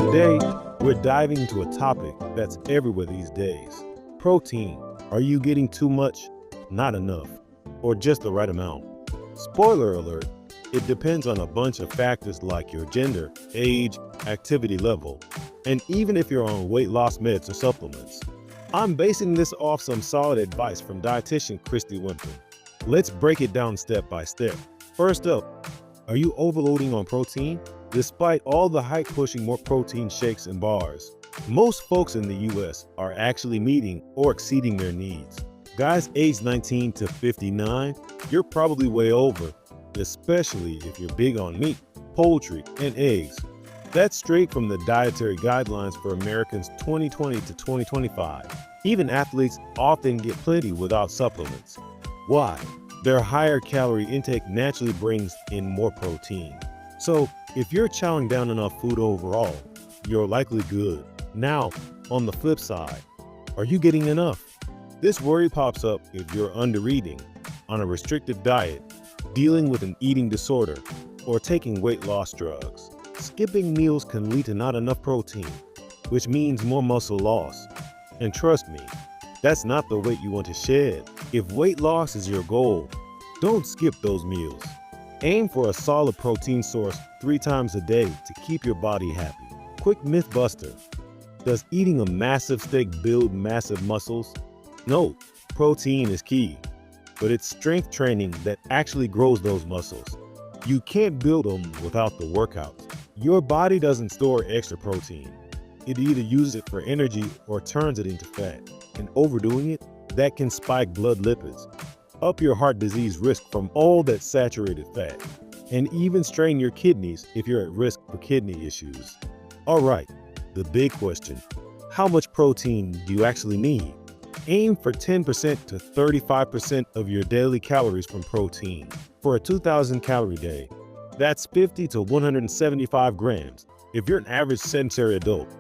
Today, we're diving into a topic that's everywhere these days. Protein. Are you getting too much, not enough, or just the right amount? Spoiler alert, it depends on a bunch of factors like your gender, age, activity level, and even if you're on weight loss meds or supplements. I'm basing this off some solid advice from dietitian Christy Wimpton. Let's break it down step by step. First up, are you overloading on protein? Despite all the hype pushing more protein shakes and bars, most folks in the US are actually meeting or exceeding their needs. Guys aged 19 to 59, you're probably way over, especially if you're big on meat, poultry, and eggs. That's straight from the dietary guidelines for Americans 2020 to 2025. Even athletes often get plenty without supplements. Why? Their higher calorie intake naturally brings in more protein. So, if you're chowing down enough food overall, you're likely good. Now, on the flip side, are you getting enough? This worry pops up if you're under-eating, on a restrictive diet, dealing with an eating disorder, or taking weight loss drugs. Skipping meals can lead to not enough protein, which means more muscle loss. And trust me, that's not the weight you want to shed. If weight loss is your goal, don't skip those meals. Aim for a solid protein source 3 times a day to keep your body happy. Quick myth buster. Does eating a massive steak build massive muscles? No, protein is key, but it's strength training that actually grows those muscles. You can't build them without the workouts. Your body doesn't store extra protein. It either uses it for energy or turns it into fat. And overdoing it, that can spike blood lipids, up your heart disease risk from all that saturated fat, and even strain your kidneys if you're at risk for kidney issues. All right, the big question, how much protein do you actually need? Aim for 10% to 35% of your daily calories from protein. For a 2,000 calorie day, that's 50 to 175 grams. If you're an average sedentary adult,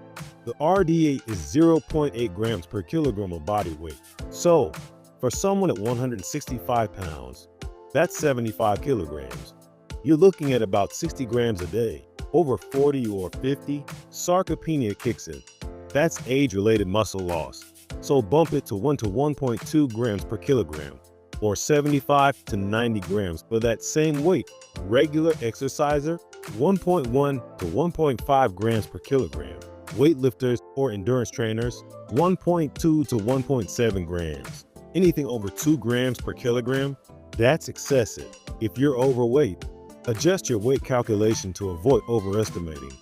the RDA is 0.8 grams per kilogram of body weight. So, for someone at 165 pounds, that's 75 kilograms. You're looking at about 60 grams a day. Over 40 or 50, sarcopenia kicks in. That's age-related muscle loss. So bump it to 1 to 1.2 grams per kilogram, or 75 to 90 grams for that same weight. Regular exerciser, 1.1 to 1.5 grams per kilogram. Weightlifters or endurance trainers, 1.2 to 1.7 grams. Anything over 2 grams per kilogram, that's excessive. If you're overweight, adjust your weight calculation to avoid overestimating.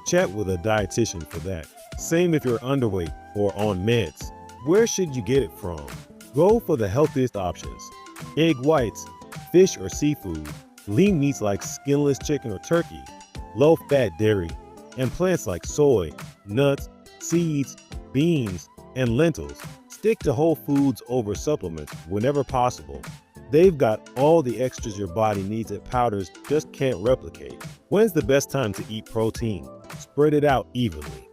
Chat with a dietitian for that. Same if you're underweight or on meds. Where should you get it from? Go for the healthiest options. Egg whites, fish or seafood, lean meats like skinless chicken or turkey, low-fat dairy, and plants like soy, nuts, seeds, beans, and lentils. Stick to whole foods over supplements whenever possible. They've got all the extras your body needs that powders just can't replicate. When's the best time to eat protein? Spread it out evenly.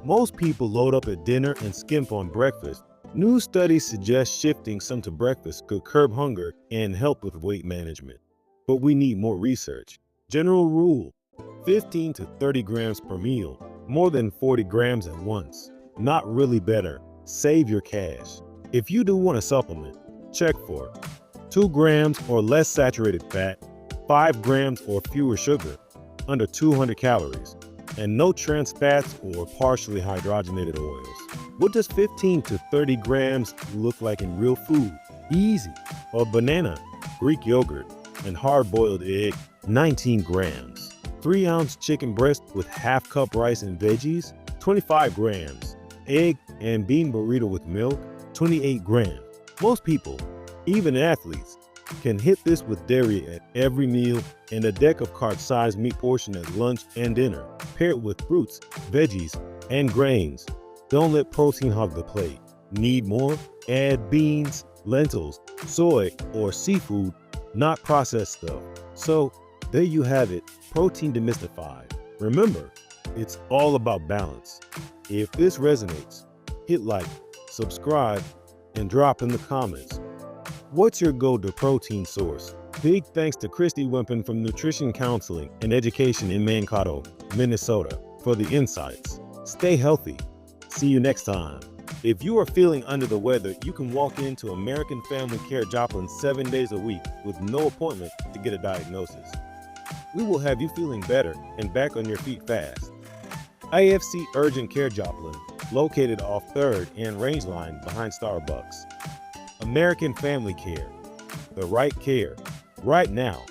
Most people load up at dinner and skimp on breakfast. New studies suggest shifting some to breakfast could curb hunger and help with weight management. But we need more research. General rule, 15 to 30 grams per meal, more than 40 grams at once. Not really better. Save your cash. If you do want a supplement, check for 2 grams or less saturated fat, 5 grams or fewer sugar, under 200 calories, and no trans fats or partially hydrogenated oils. What does 15 to 30 grams look like in real food? Easy. A banana, Greek yogurt, and hard-boiled egg, 19 grams. 3-ounce chicken breast with half cup rice and veggies, 25 grams. Egg and bean burrito with milk, 28 grams. Most people, even athletes, can hit this with dairy at every meal and a deck of cart-sized meat portion at lunch and dinner, paired with fruits, veggies, and grains. Don't let protein hog the plate. Need more? Add beans, lentils, soy, or seafood, not processed stuff. So, there you have it, protein demystified. Remember, it's all about balance. If this resonates, hit like, subscribe, and drop in the comments. What's your go-to protein source? Big thanks to Christy Wimpton from Nutrition Counseling and Education in Mankato, Minnesota. for the insights. Stay healthy. See you next time. If you are feeling under the weather, you can walk into American Family Care Joplin 7 days a week with no appointment to get a diagnosis. We will have you feeling better and back on your feet fast. AFC Urgent Care Joplin, located off 3rd and Rangeline behind Starbucks. American Family Care. The right care, right now.